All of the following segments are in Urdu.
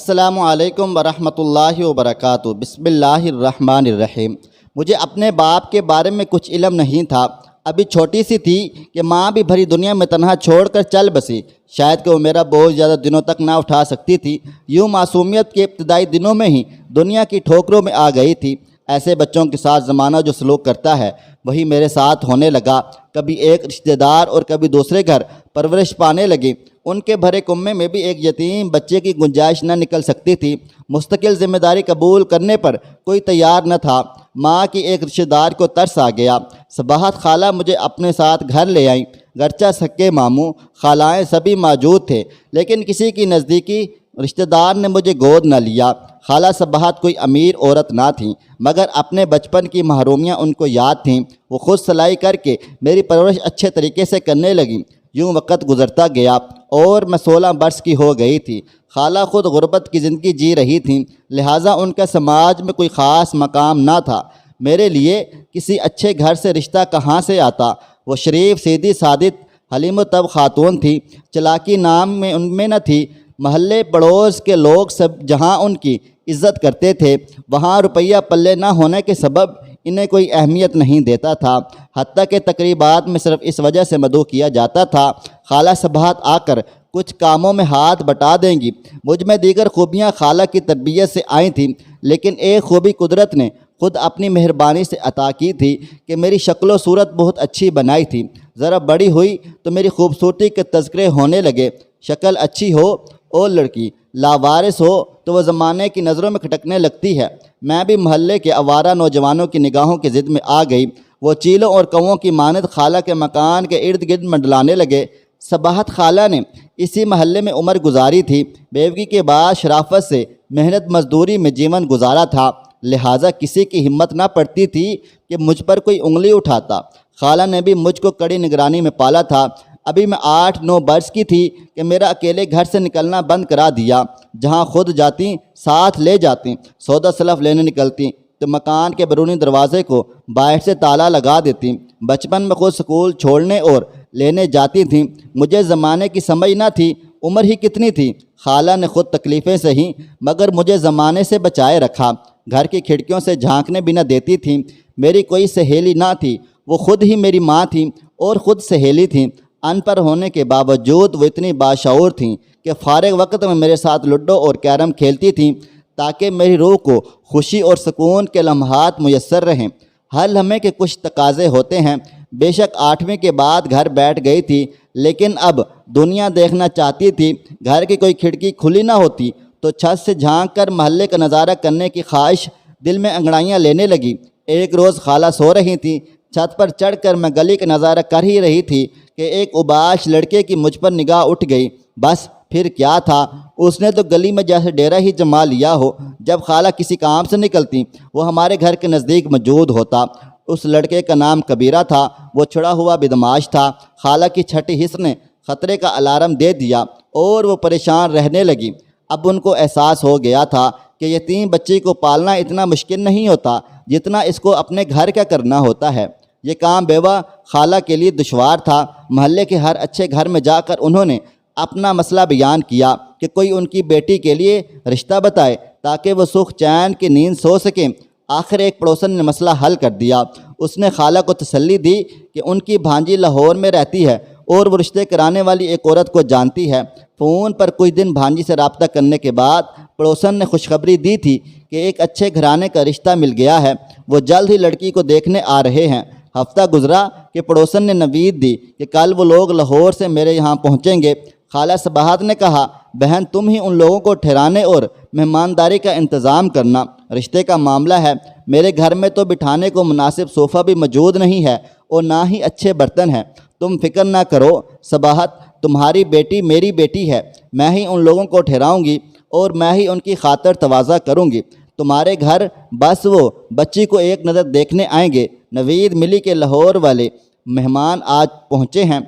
السلام علیکم ورحمۃ اللہ وبرکاتہ۔ بسم اللہ الرحمن الرحیم۔ مجھے اپنے باپ کے بارے میں کچھ علم نہیں تھا۔ ابھی چھوٹی سی تھی کہ ماں بھی بھری دنیا میں تنہا چھوڑ کر چل بسی۔ شاید کہ وہ میرا بوجھ زیادہ دنوں تک نہ اٹھا سکتی تھی۔ یوں معصومیت کے ابتدائی دنوں میں ہی دنیا کی ٹھوکروں میں آ گئی تھی۔ ایسے بچوں کے ساتھ زمانہ جو سلوک کرتا ہے وہی میرے ساتھ ہونے لگا۔ کبھی ایک رشتہ دار اور کبھی دوسرے گھر پرورش پانے لگی۔ ان کے بھرے کنبے میں بھی ایک یتیم بچے کی گنجائش نہ نکل سکتی تھی۔ مستقل ذمہ داری قبول کرنے پر کوئی تیار نہ تھا۔ ماں کی ایک رشتہ دار کو ترس آ گیا۔ صباحت خالہ مجھے اپنے ساتھ گھر لے آئیں۔ گرچہ سکے ماموں خالائیں سبھی موجود تھے، لیکن کسی کی نزدیکی رشتہ دار نے مجھے گود نہ لیا۔ خالہ صباحت کوئی امیر عورت نہ تھیں، مگر اپنے بچپن کی محرومیاں ان کو یاد تھیں۔ وہ خود سلائی کر کے میری پرورش اچھے طریقے سے کرنے لگیں۔ یوں وقت گزرتا گیا اور میں 16 برس کی ہو گئی تھی۔ خالہ خود غربت کی زندگی جی رہی تھیں، لہٰذا ان کا سماج میں کوئی خاص مقام نہ تھا۔ میرے لیے کسی اچھے گھر سے رشتہ کہاں سے آتا؟ وہ شریف، سیدھی، سادت، حلیم و طب خاتون تھی۔ چلاکی نام میں ان میں نہ تھی۔ محلے پڑوس کے لوگ سب جہاں ان کی عزت کرتے تھے، وہاں روپیہ پلے نہ ہونے کے سبب انہیں کوئی اہمیت نہیں دیتا تھا۔ حتیٰ کہ تقریبات میں صرف اس وجہ سے مدعو کیا جاتا تھا خالہ صباحت آ کر کچھ کاموں میں ہاتھ بٹا دیں گی۔ مجھ میں دیگر خوبیاں خالہ کی تربیت سے آئی تھیں، لیکن ایک خوبی قدرت نے خود اپنی مہربانی سے عطا کی تھی کہ میری شکل و صورت بہت اچھی بنائی تھی۔ ذرا بڑی ہوئی تو میری خوبصورتی کے تذکرے ہونے لگے۔ شکل اچھی ہو اور لڑکی لاوارث ہو تو وہ زمانے کی نظروں میں کھٹکنے لگتی ہے۔ میں بھی محلے کے آوارہ نوجوانوں کی نگاہوں کی ضد میں آ گئی۔ وہ چیلوں اور کووں کی مانند خالہ کے مکان کے ارد گرد منڈلانے لگے۔ صباحت خالہ نے اسی محلے میں عمر گزاری تھی۔ بیوگی کے بعد شرافت سے محنت مزدوری میں جیون گزارا تھا، لہٰذا کسی کی ہمت نہ پڑتی تھی کہ مجھ پر کوئی انگلی اٹھاتا۔ خالہ نے بھی مجھ کو کڑی نگرانی میں پالا تھا۔ ابھی میں 8-9 برس کی تھی کہ میرا اکیلے گھر سے نکلنا بند کرا دیا۔ جہاں خود جاتی ساتھ لے جاتی۔ سودا سلف لینے نکلتی تو مکان کے بیرونی دروازے کو باہر سے تالا لگا دیتی۔ بچپن میں خود سکول چھوڑنے اور لینے جاتی تھیں۔ مجھے زمانے کی سمجھ نہ تھی، عمر ہی کتنی تھی۔ خالہ نے خود تکلیفیں سہی مگر مجھے زمانے سے بچائے رکھا۔ گھر کی کھڑکیوں سے جھانکنے بھی نہ دیتی تھیں۔ میری کوئی سہیلی نہ تھی، وہ خود ہی میری ماں تھیں اور خود سہیلی تھیں۔ ان پڑھ ہونے کے باوجود وہ اتنی باشعور تھیں کہ فارغ وقت میں میرے ساتھ لوڈو اور کیرم کھیلتی تھیں تاکہ میری روح کو خوشی اور سکون کے لمحات میسر رہیں۔ ہر لمحے کے کچھ تقاضے ہوتے ہیں۔ بے شک 8ویں کے بعد گھر بیٹھ گئی تھی، لیکن اب دنیا دیکھنا چاہتی تھی۔ گھر کی کوئی کھڑکی کھلی نہ ہوتی تو چھت سے جھانک کر محلے کا نظارہ کرنے کی خواہش دل میں انگڑائیاں لینے لگی۔ ایک روز خالہ سو رہی تھیں۔ چھت پر چڑھ کر میں گلی کا نظارہ کر ہی رہی تھی کہ ایک اباش لڑکے کی مجھ پر نگاہ اٹھ گئی۔ بس پھر کیا تھا، اس نے تو گلی میں جیسے ڈیرا ہی جما لیا ہو۔ جب خالہ کسی کام سے نکلتی وہ ہمارے گھر کے نزدیک موجود ہوتا۔ اس لڑکے کا نام کبیرہ تھا۔ وہ چھڑا ہوا بدماش تھا۔ خالہ کی چھٹی حس نے خطرے کا الارم دے دیا اور وہ پریشان رہنے لگی۔ اب ان کو احساس ہو گیا تھا کہ یتیم بچی کو پالنا اتنا مشکل نہیں ہوتا جتنا اس کو اپنے گھر کا کرنا ہوتا ہے۔ یہ کام بیوہ خالہ کے لیے دشوار تھا۔ محلے کے ہر اچھے گھر میں جا کر انہوں نے اپنا مسئلہ بیان کیا کہ کوئی ان کی بیٹی کے لیے رشتہ بتائے تاکہ وہ سکھ چین کی نیند سو سکیں۔ آخر ایک پڑوسن نے مسئلہ حل کر دیا۔ اس نے خالہ کو تسلی دی کہ ان کی بھانجی لاہور میں رہتی ہے اور وہ رشتے کرانے والی ایک عورت کو جانتی ہے۔ فون پر کچھ دن بھانجی سے رابطہ کرنے کے بعد پڑوسن نے خوشخبری دی تھی کہ ایک اچھے گھرانے کا رشتہ مل گیا ہے، وہ جلد ہی لڑکی کو دیکھنے آ رہے ہیں۔ ہفتہ گزرا کہ پڑوسن نے نوید دی کہ کل وہ لوگ لاہور سے میرے یہاں پہنچیں گے۔ خالہ صباحت نے کہا، بہن تم ہی ان لوگوں کو ٹھہرانے اور مہمانداری کا انتظام کرنا۔ رشتے کا معاملہ ہے، میرے گھر میں تو بٹھانے کو مناسب صوفہ بھی موجود نہیں ہے اور نہ ہی اچھے برتن ہیں۔ تم فکر نہ کرو صباحت، تمہاری بیٹی میری بیٹی ہے۔ میں ہی ان لوگوں کو ٹھہراؤں گی اور میں ہی ان کی خاطر تواضع کروں گی۔ تمہارے گھر بس وہ بچی کو ایک نظر دیکھنے آئیں گے۔ نوید ملی کے لاہور والے مہمان آج پہنچے ہیں۔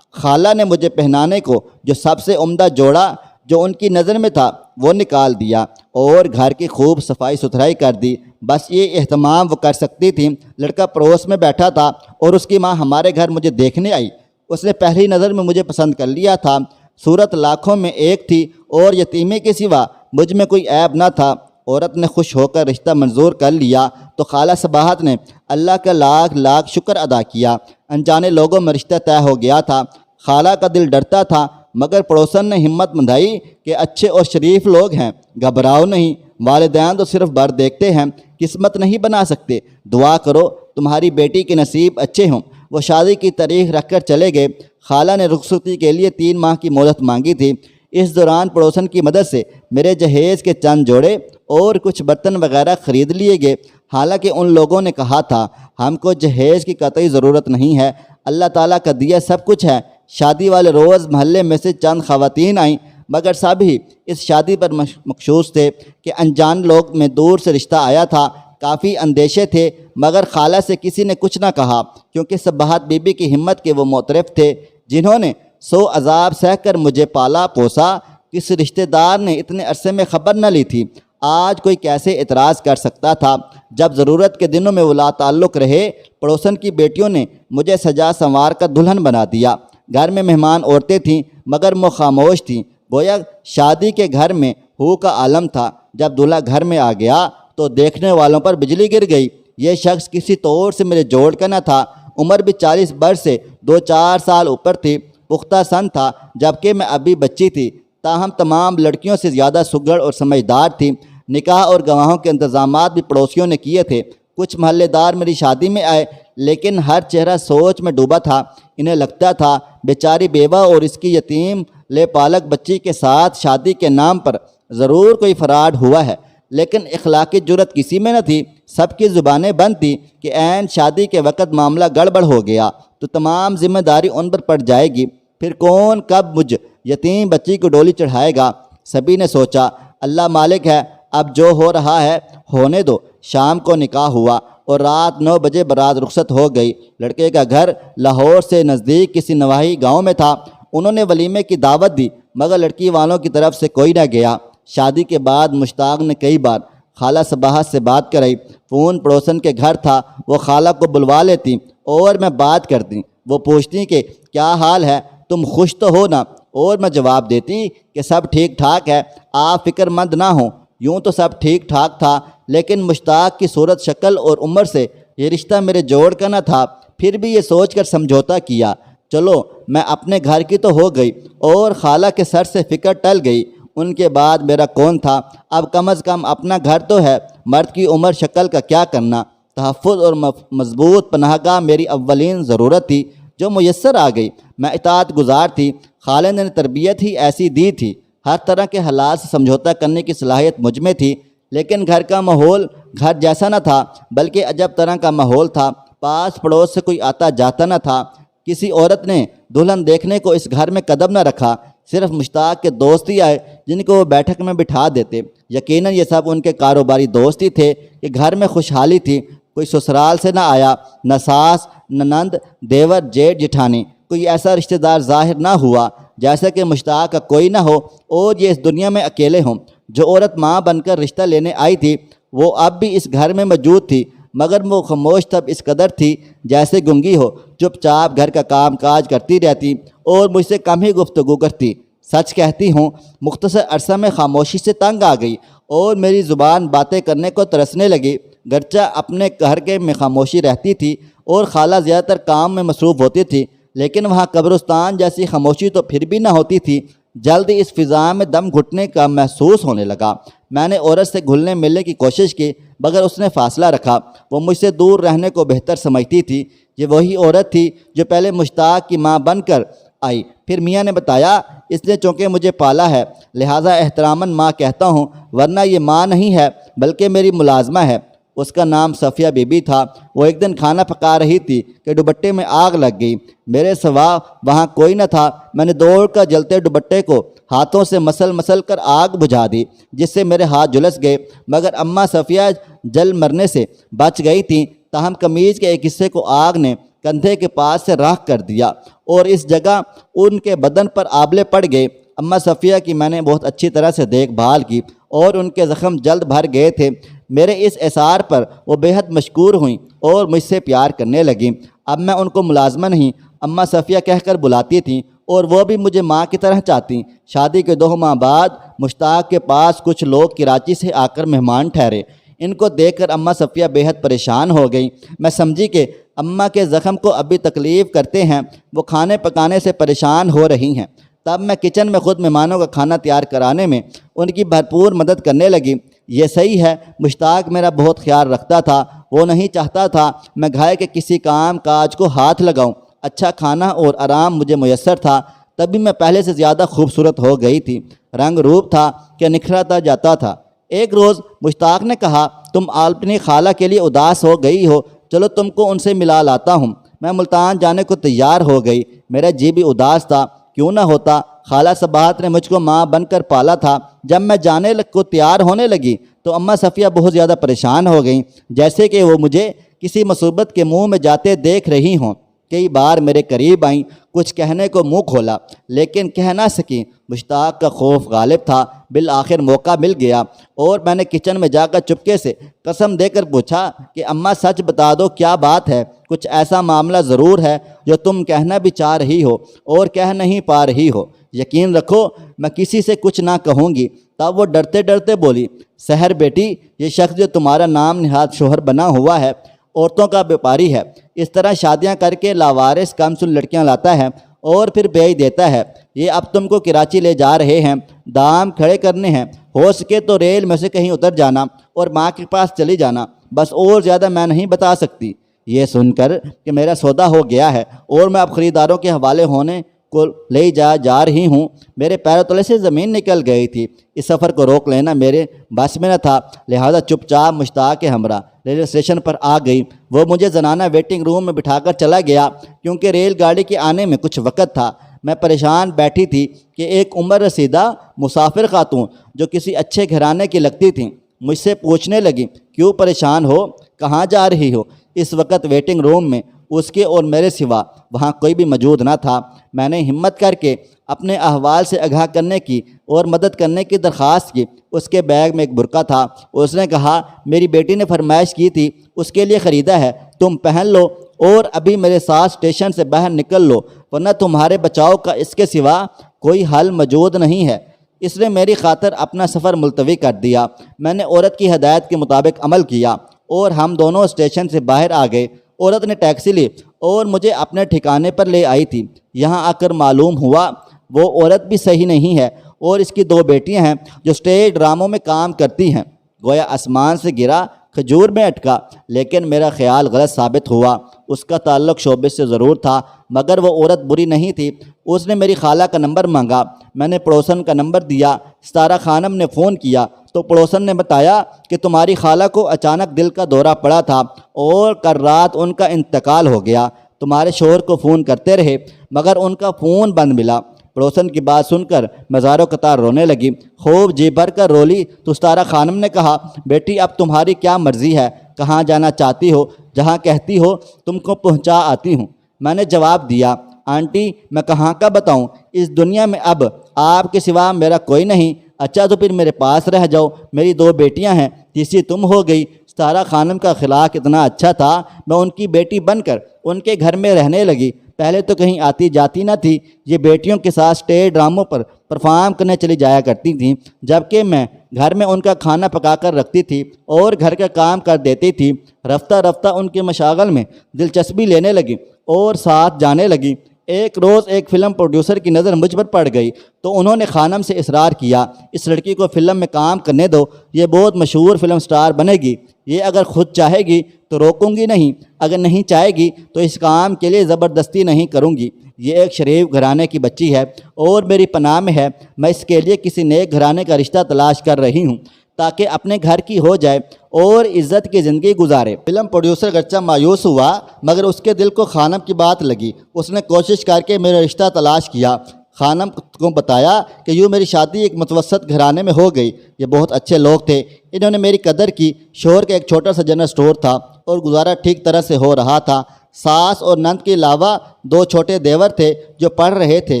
خالہ نے مجھے پہنانے کو جو سب سے عمدہ جوڑا جو ان کی نظر میں تھا وہ نکال دیا اور گھر کی خوب صفائی ستھرائی کر دی۔ بس یہ اہتمام وہ کر سکتی تھیں۔ لڑکا پڑوس میں بیٹھا تھا اور اس کی ماں ہمارے گھر مجھے دیکھنے آئی۔ اس نے پہلی نظر میں مجھے پسند کر لیا تھا۔ صورت لاکھوں میں ایک تھی اور یتیمے کے سوا مجھ میں کوئی عیب نہ تھا۔ عورت نے خوش ہو کر رشتہ منظور کر لیا تو خالہ صباحت نے اللہ کا لاکھ لاکھ شکر ادا کیا۔ انجانے لوگوں میں رشتہ طے ہو گیا تھا۔ خالہ کا دل ڈرتا تھا، مگر پڑوسن نے ہمت بندھائی کہ اچھے اور شریف لوگ ہیں، گھبراؤ نہیں، والدین تو صرف بر دیکھتے ہیں، قسمت نہیں بنا سکتے، دعا کرو تمہاری بیٹی کے نصیب اچھے ہوں۔ وہ شادی کی تاریخ رکھ کر چلے گئے۔ خالہ نے رخصتی کے لیے 3 ماہ کی مہلت مانگی تھی۔ اس دوران پڑوسن کی مدد سے میرے جہیز کے چند جوڑے اور کچھ برتن وغیرہ خرید لیے گئے۔ حالانکہ ان لوگوں نے کہا تھا ہم کو جہیز کی قطعی ضرورت نہیں ہے، اللہ تعالیٰ کا دیا سب کچھ ہے۔ شادی والے روز محلے میں سے چند خواتین آئیں، مگر سب ہی اس شادی پر مخصوص تھے کہ انجان لوگ میں دور سے رشتہ آیا تھا۔ کافی اندیشے تھے، مگر خالہ سے کسی نے کچھ نہ کہا، کیونکہ صباحت بی بی کی ہمت کے وہ معترف تھے جنہوں نے 100 عذاب سہ کر مجھے پالا پوسا۔ کس رشتہ دار نے اتنے عرصے میں خبر نہ لی تھی؟ آج کوئی کیسے اعتراض کر سکتا تھا؟ جب ضرورت کے دنوں میں وہ لا تعلق رہے، پڑوسن کی بیٹیوں نے مجھے سجا سنوار کر دلہن بنا دیا۔ گھر میں مہمان عورتیں تھیں، مگر وہ خاموش تھیں، گویا شادی کے گھر میں ہو کا عالم تھا۔ جب دلہا گھر میں آ گیا تو دیکھنے والوں پر بجلی گر گئی۔ یہ شخص کسی طور سے میرے جوڑ کا نہ تھا۔ عمر بھی 40 برس سے 2-4 سال اوپر تھی۔ پختہ سن تھا، جبکہ میں ابھی بچی تھی، تاہم تمام لڑکیوں سے زیادہ سگڑ اور سمجھدار تھی۔ نکاح اور گواہوں کے انتظامات بھی پڑوسیوں نے کیے تھے۔ کچھ محلے دار میری شادی میں آئے، لیکن ہر چہرہ سوچ میں ڈوبا تھا۔ انہیں لگتا تھا بیچاری بیوہ اور اس کی یتیم لے پالک بچی کے ساتھ شادی کے نام پر ضرور کوئی فراڈ ہوا ہے، لیکن اخلاقی جرت کسی میں نہ تھی۔ سب کی زبانیں بند تھیں کہ عین شادی کے وقت معاملہ گڑبڑ ہو گیا تو تمام ذمہ داری ان پر پڑ جائے گی، پھر کون کب مجھ یتیم بچی کو ڈولی چڑھائے گا؟ سبھی نے سوچا اللہ مالک ہے، اب جو ہو رہا ہے ہونے دو۔ شام کو نکاح ہوا اور رات 9 بجے برات رخصت ہو گئی۔ لڑکے کا گھر لاہور سے نزدیک کسی نواحی گاؤں میں تھا۔ انہوں نے ولیمے کی دعوت دی، مگر لڑکی والوں کی طرف سے کوئی نہ گیا۔ شادی کے بعد مشتاق نے کئی بار خالہ صباحت سے بات کرائی۔ فون پڑوسن کے گھر تھا، وہ خالہ کو بلوا لیتی اور میں بات کرتی۔ وہ پوچھتی کہ کیا حال ہے، تم خوش تو ہو نا؟ اور میں جواب دیتی کہ سب ٹھیک ٹھاک ہے، آپ فکر مند نہ ہوں۔ یوں تو سب ٹھیک ٹھاک تھا، لیکن مشتاق کی صورت شکل اور عمر سے یہ رشتہ میرے جوڑ کا نہ تھا۔ پھر بھی یہ سوچ کر سمجھوتا کیا، چلو میں اپنے گھر کی تو ہو گئی اور خالہ کے سر سے فکر ٹل گئی۔ ان کے بعد میرا کون تھا؟ اب کم از کم اپنا گھر تو ہے۔ مرد کی عمر شکل کا کیا کرنا؟ تحفظ اور مضبوط پناہ گاہ میری اولین ضرورت تھی، جو میسر آ گئی۔ میں اطاعت گزار تھی، خالد نے تربیت ہی ایسی دی تھی، ہر طرح کے حالات سے سمجھوتا کرنے کی صلاحیت مجھ میں تھی۔ لیکن گھر کا ماحول گھر جیسا نہ تھا، بلکہ عجب طرح کا ماحول تھا۔ پاس پڑوس سے کوئی آتا جاتا نہ تھا۔ کسی عورت نے دلہن دیکھنے کو اس گھر میں قدم نہ رکھا۔ صرف مشتاق کے دوست ہی آئے جن کو وہ بیٹھک میں بٹھا دیتے۔ یقیناً یہ سب ان کے کاروباری دوست ہی تھے کہ گھر میں خوشحالی تھی۔ کوئی سسرال سے نہ آیا، نہ ساس، نہ نند، دیور، جیٹھ، جٹھانی، کوئی ایسا رشتہ دار ظاہر نہ ہوا جیسا کہ مشتاق کا کوئی نہ ہو اور یہ اس دنیا میں اکیلے ہوں۔ جو عورت ماں بن کر رشتہ لینے آئی تھی وہ اب بھی اس گھر میں موجود تھی، مگر وہ خاموش تب اس قدر تھی جیسے گنگی ہو، چپ چاپ گھر کا کام کاج کرتی رہتی اور مجھ سے کم ہی گفتگو کرتی۔ سچ کہتی ہوں، مختصر عرصہ میں خاموشی سے تنگ آ گئی اور میری زبان باتیں کرنے کو ترسنے لگی۔ گرچہ اپنے گھر کے میں خاموشی رہتی تھی اور خالہ زیادہ تر کام میں مصروف ہوتی تھی، لیکن وہاں قبرستان جیسی خاموشی تو پھر بھی نہ ہوتی تھی۔ جلد ہی اس فضا میں دم گھٹنے کا محسوس ہونے لگا۔ میں نے عورت سے گھلنے ملنے کی کوشش کی، مگر اس نے فاصلہ رکھا۔ وہ مجھ سے دور رہنے کو بہتر سمجھتی تھی۔ یہ وہی عورت تھی جو پہلے مشتاق کی ماں بن کر آئی۔ پھر میاں نے بتایا اس نے چونکہ مجھے پالا ہے لہٰذا احتراماً ماں کہتا ہوں، ورنہ یہ ماں نہیں ہے بلکہ میری ملازمہ ہے۔ اس کا نام صفیہ بی بی تھا۔ وہ ایک دن کھانا پکا رہی تھی کہ دوپٹے میں آگ لگ گئی۔ میرے سوا وہاں کوئی نہ تھا۔ میں نے دوڑ کر جلتے دوپٹے کو ہاتھوں سے مسل کر آگ بجھا دی، جس سے میرے ہاتھ جھلس گئے، مگر اماں صفیہ جل مرنے سے بچ گئی تھیں۔ تاہم قمیض کے ایک حصے کو آگ نے کندھے کے پاس سے راکھ کر دیا اور اس جگہ ان کے بدن پر آبلے پڑ گئے۔ اماں صفیہ کی میں نے بہت اچھی طرح سے دیکھ بھال کی اور ان کے زخم جلد بھر گئے تھے۔ میرے اس اثار پر وہ بے حد مشکور ہوئیں اور مجھ سے پیار کرنے لگیں۔ اب میں ان کو ملازمہ نہیں، اماں صفیہ کہہ کر بلاتی تھیں اور وہ بھی مجھے ماں کی طرح چاہتی۔ شادی کے 2 ماہ بعد مشتاق کے پاس کچھ لوگ کراچی سے آ کر مہمان ٹھہرے۔ ان کو دیکھ کر اماں صفیہ بے حد پریشان ہو گئیں۔ میں سمجھی کہ اماں کے زخم کو ابھی تکلیف کرتے ہیں، وہ کھانے پکانے سے پریشان ہو رہی ہیں۔ تب میں کچن میں خود مہمانوں کا کھانا تیار کرانے میں ان کی بھرپور مدد کرنے لگی۔ یہ صحیح ہے، مشتاق میرا بہت خیال رکھتا تھا، وہ نہیں چاہتا تھا میں گھر کے کسی کام کاج کو ہاتھ لگاؤں۔ اچھا کھانا اور آرام مجھے میسر تھا، تبھی میں پہلے سے زیادہ خوبصورت ہو گئی تھی۔ رنگ روپ تھا کہ نکھرتا جاتا تھا۔ ایک روز مشتاق نے کہا، تم اپنی خالہ کے لیے اداس ہو گئی ہو، چلو تم کو ان سے ملا لاتا ہوں۔ میں ملتان جانے کو تیار ہو گئی۔ میرا جی بھی اداس تھا، کیوں نہ ہوتا، خالہ صباحت نے مجھ کو ماں بن کر پالا تھا۔ جب میں جانے کو تیار ہونے لگی تو اماں صفیہ بہت زیادہ پریشان ہو گئیں، جیسے کہ وہ مجھے کسی مصیبت کے منہ میں جاتے دیکھ رہی ہوں۔ کئی بار میرے قریب آئیں، کچھ کہنے کو منہ کھولا لیکن کہہ نہ سکیں۔ مشتاق کا خوف غالب تھا۔ بالآخر موقع مل گیا اور میں نے کچن میں جا کر چپکے سے قسم دے کر پوچھا کہ اماں سچ بتا دو، کیا بات ہے؟ کچھ ایسا معاملہ ضرور ہے جو تم کہنا بھی چاہ رہی ہو اور کہہ نہیں پا رہی ہو۔ یقین رکھو میں کسی سے کچھ نہ کہوں گی۔ تب وہ ڈرتے ڈرتے بولی، سحر بیٹی، یہ شخص جو تمہارا نام نہاد شوہر بنا ہوا ہے، عورتوں کا بیپاری ہے، اس طرح شادیاں کر کے لاوارث کمسن لڑکیاں لاتا ہے اور پھر بیچ دیتا ہے۔ یہ اب تم کو کراچی لے جا رہے ہیں، دام کھڑے کرنے ہیں، ہو سکے تو ریل میں سے کہیں اتر جانا اور ماں کے پاس چلی جانا، بس اور زیادہ میں نہیں بتا سکتی۔ یہ سن کر کہ میرا سودا ہو گیا ہے اور میں اب خریداروں کے حوالے ہونے کو لے جا رہی ہوں، میرے پیروں تلے سے زمین نکل گئی تھی۔ اس سفر کو روک لینا میرے بس میں نہ تھا، لہذا چپ چاپ مشتاق کے ہمراہ ریلوے اسٹیشن پر آ گئی۔ وہ مجھے زنانہ ویٹنگ روم میں بٹھا کر چلا گیا کیونکہ ریل گاڑی کے آنے میں کچھ وقت تھا۔ میں پریشان بیٹھی تھی کہ ایک عمر رسیدہ مسافر خاتون جو کسی اچھے گھرانے کی لگتی تھیں مجھ سے پوچھنے لگی، کیوں پریشان ہو، کہاں جا رہی ہو؟ اس وقت ویٹنگ روم میں اس کے اور میرے سوا وہاں کوئی بھی موجود نہ تھا۔ میں نے ہمت کر کے اپنے احوال سے آگاہ کرنے کی اور مدد کرنے کی درخواست کی۔ اس کے بیگ میں ایک برقع تھا۔ اس نے کہا، میری بیٹی نے فرمائش کی تھی، اس کے لیے خریدا ہے، تم پہن لو اور ابھی میرے ساتھ اسٹیشن سے باہر نکل لو، ورنہ تمہارے بچاؤ کا اس کے سوا کوئی حل موجود نہیں ہے۔ اس نے میری خاطر اپنا سفر ملتوی کر دیا۔ میں نے عورت کی ہدایت کے مطابق عمل کیا اور ہم دونوں اسٹیشن سے باہر آ گئے۔ عورت نے ٹیکسی لی اور مجھے اپنے ٹھکانے پر لے آئی تھی۔ یہاں آ کر معلوم ہوا وہ عورت بھی صحیح نہیں ہے اور اس کی 2 بیٹیاں ہیں جو اسٹیج ڈراموں میں کام کرتی ہیں۔ گویا آسمان سے گرا کھجور میں اٹکا، لیکن میرا خیال غلط ثابت ہوا۔ اس کا تعلق شعبے سے ضرور تھا، مگر وہ عورت بری نہیں تھی۔ اس نے میری خالہ کا نمبر مانگا، میں نے پڑوسن کا نمبر دیا۔ ستارہ خانم نے فون کیا تو پڑوسن نے بتایا کہ تمہاری خالہ کو اچانک دل کا دورہ پڑا تھا اور کل رات ان کا انتقال ہو گیا۔ تمہارے شوہر کو فون کرتے رہے مگر ان کا فون بند ملا۔ پڑوسن کی بات سن کر میں زاروں قطار رونے لگی۔ خوب جی بھر کر رولی تو ستارہ خانم نے کہا، بیٹی اب تمہاری کیا مرضی ہے، کہاں جانا چاہتی ہو، جہاں کہتی ہو تم کو پہنچا آتی ہوں۔ میں نے جواب دیا، آنٹی میں کہاں کا بتاؤں، اس دنیا میں اب آپ کے سوا میرا کوئی نہیں۔ اچھا تو پھر میرے پاس رہ جاؤ، میری 2 بیٹیاں ہیں، تیسری تم ہو گئی۔ ستارہ خانم کا اخلاق اتنا اچھا تھا، میں ان کی بیٹی بن کر ان کے گھر میں رہنے لگی۔ پہلے تو کہیں آتی جاتی نہ تھی، یہ بیٹیوں کے ساتھ اسٹیج ڈراموں پر پرفارم کرنے چلی جایا کرتی تھیں، جبکہ میں گھر میں ان کا کھانا پکا کر رکھتی تھی اور گھر کا کام کر دیتی تھی۔ رفتہ رفتہ ان کے مشاغل میں دلچسپی لینے لگی اور ساتھ جانے لگی۔ ایک روز ایک فلم پروڈیوسر کی نظر مجھ پر پڑ گئی تو انہوں نے خانم سے اصرار کیا، اس لڑکی کو فلم میں کام کرنے دو، یہ بہت مشہور فلم سٹار بنے گی، یہ اگر خود چاہے گی تو روکوں گی نہیں، اگر نہیں چاہے گی تو اس کام کے لیے زبردستی نہیں کروں گی۔ یہ ایک شریف گھرانے کی بچی ہے اور میری پناہ میں ہے، میں اس کے لیے کسی نیک گھرانے کا رشتہ تلاش کر رہی ہوں تاکہ اپنے گھر کی ہو جائے اور عزت کی زندگی گزارے۔ فلم پروڈیوسر گرچہ مایوس ہوا مگر اس کے دل کو خانم کی بات لگی۔ اس نے کوشش کر کے میرا رشتہ تلاش کیا۔ خانم کو بتایا کہ یوں میری شادی ایک متوسط گھرانے میں ہو گئی۔ یہ بہت اچھے لوگ تھے، انہوں نے میری قدر کی۔ شوہر کا ایک چھوٹا سا جنرل سٹور تھا اور گزارا ٹھیک طرح سے ہو رہا تھا۔ ساس اور نند کے علاوہ 2 چھوٹے دیور تھے جو پڑھ رہے تھے۔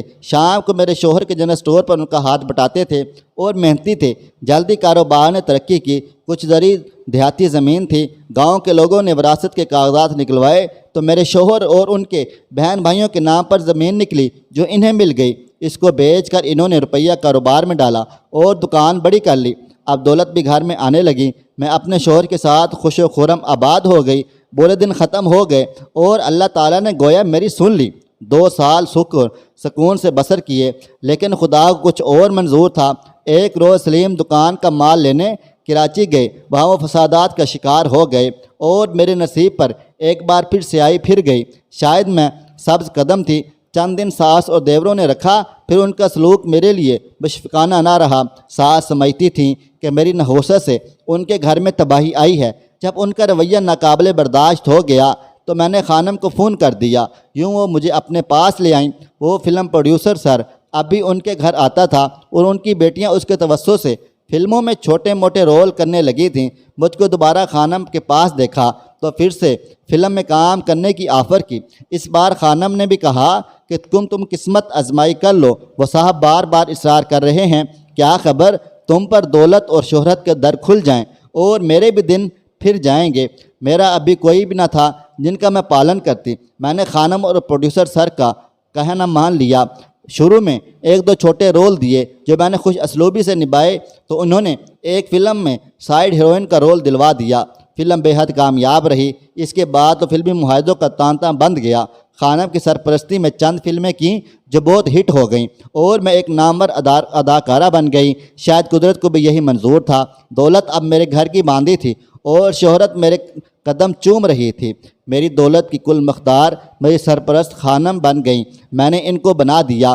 شام کو میرے شوہر کے جنرل اسٹور پر ان کا ہاتھ بٹاتے تھے اور محنتی تھے۔ جلدی کاروبار نے ترقی کی۔ کچھ زرعی دیہاتی زمین تھی۔ گاؤں کے لوگوں نے وراثت کے کاغذات نکلوائے تو میرے شوہر اور ان کے بہن بھائیوں کے نام پر زمین نکلی جو انہیں مل گئی۔ اس کو بیچ کر انہوں نے روپیہ کاروبار میں ڈالا اور دکان بڑی کر لی۔ اب دولت بھی گھر میں آنے لگی۔ میں اپنے شوہر کے ساتھ خوش و خرم آباد ہو گئی۔ برے دن ختم ہو گئے اور اللہ تعالیٰ نے گویا میری سن لی۔ 2 سال سکون سے بسر کیے، لیکن خدا کو کچھ اور منظور تھا۔ ایک روز سلیم دکان کا مال لینے کراچی گئے۔ وہاں وہ فسادات کا شکار ہو گئے اور میرے نصیب پر ایک بار پھر سیاہی پھر گئی۔ شاید میں سبز قدم تھی۔ چند دن ساس اور دیوروں نے رکھا، پھر ان کا سلوک میرے لیے مشفقانہ نہ رہا۔ ساس سمجھتی تھیں کہ میری نحوست سے ان کے گھر میں تباہی آئی ہے۔ جب ان کا رویہ ناقابل برداشت ہو گیا تو میں نے خانم کو فون کر دیا۔ یوں وہ مجھے اپنے پاس لے آئیں۔ وہ فلم پروڈیوسر سر اب بھی ان کے گھر آتا تھا اور ان کی بیٹیاں اس کے توسط سے فلموں میں چھوٹے موٹے رول کرنے لگی تھیں۔ مجھ کو دوبارہ خانم کے پاس دیکھا تو پھر سے فلم میں کام کرنے کی آفر کی۔ اس بار خانم نے بھی کہا کہ تم قسمت آزمائی کر لو۔ وہ صاحب بار بار اصرار کر رہے ہیں، کیا خبر تم پر دولت اور شہرت کے در کھل جائیں اور میرے بھی دن پھر جائیں گے۔ میرا ابھی کوئی بھی نہ تھا جن کا میں پالن کرتی۔ میں نے خانم اور پروڈیوسر سر کا کہنا مان لیا۔ شروع میں 1-2 چھوٹے رول دیے جو میں نے خوش اسلوبی سے نبھائے تو انہوں نے ایک فلم میں سائیڈ ہیروئن کا رول دلوا دیا۔ فلم بے حد کامیاب رہی۔ اس کے بعد تو فلمی معاہدوں کا تانتا بند گیا۔ خانم کی سرپرستی میں چند فلمیں کیں جو بہت ہٹ ہو گئیں اور میں ایک نامور اداکارہ بن گئی۔ شاید قدرت کو بھی یہی منظور تھا۔ دولت اب میرے گھر کی باندھی تھی اور شہرت میرے قدم چوم رہی تھی۔ میری دولت کی کل مقدار میری سرپرست خانم بن گئیں۔ میں نے ان کو بنا دیا۔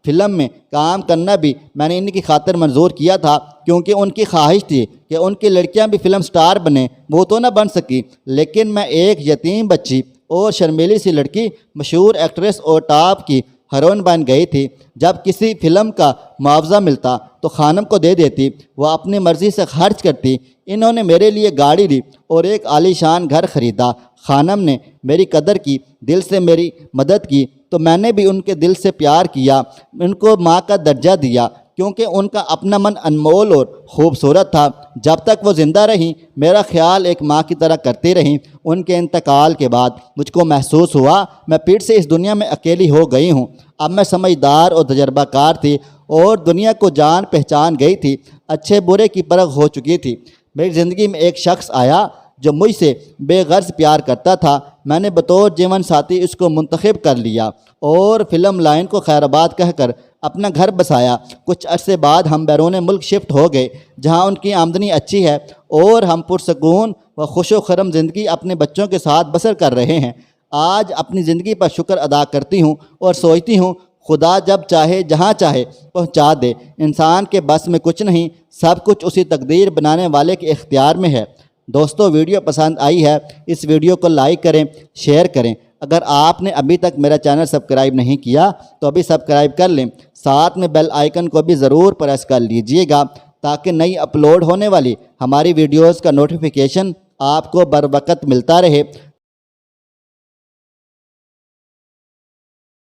فلم میں کام کرنا بھی میں نے ان کی خاطر منظور کیا تھا، کیونکہ ان کی خواہش تھی کہ ان کی لڑکیاں بھی فلم سٹار بنیں۔ وہ تو نہ بن سکی، لیکن میں ایک یتیم بچی اور شرمیلی سی لڑکی مشہور ایکٹریس اور ٹاپ کی ہیروئن بن گئی تھی۔ جب کسی فلم کا معاوضہ ملتا تو خانم کو دے دیتی، وہ اپنی مرضی سے خرچ کرتی۔ انہوں نے میرے لیے گاڑی لی اور ایک عالی شان گھر خریدا۔ خانم نے میری قدر کی، دل سے میری مدد کی، تو میں نے بھی ان کے دل سے پیار کیا، ان کو ماں کا درجہ دیا، کیونکہ ان کا اپنا من انمول اور خوبصورت تھا۔ جب تک وہ زندہ رہیں میرا خیال ایک ماں کی طرح کرتی رہیں۔ ان کے انتقال کے بعد مجھ کو محسوس ہوا میں پھر سے اس دنیا میں اکیلی ہو گئی ہوں۔ اب میں سمجھدار اور تجربہ کار تھی اور دنیا کو جان پہچان گئی تھی۔ اچھے برے کی پرکھ ہو چکی تھی۔ میری زندگی میں ایک شخص آیا جو مجھ سے بے غرض پیار کرتا تھا۔ میں نے بطور جیون ساتھی اس کو منتخب کر لیا اور فلم لائن کو خیر آباد کہہ کر اپنا گھر بسایا۔ کچھ عرصے بعد ہم بیرون ملک شفٹ ہو گئے، جہاں ان کی آمدنی اچھی ہے اور ہم پرسکون و خوش و خرم زندگی اپنے بچوں کے ساتھ بسر کر رہے ہیں۔ آج اپنی زندگی پر شکر ادا کرتی ہوں اور سوچتی ہوں خدا جب چاہے جہاں چاہے پہنچا دے۔ انسان کے بس میں کچھ نہیں، سب کچھ اسی تقدیر بنانے والے کے اختیار میں ہے۔ دوستو، ویڈیو پسند آئی ہے اس ویڈیو کو لائک کریں، شیئر کریں۔ اگر آپ نے ابھی تک میرا چینل سبسکرائب نہیں کیا تو ابھی سبسکرائب کر لیں، ساتھ میں بیل آئیکن کو بھی ضرور پریس کر لیجئے گا تاکہ نئی اپلوڈ ہونے والی ہماری ویڈیوز کا نوٹیفیکیشن آپ کو بر وقت ملتا رہے۔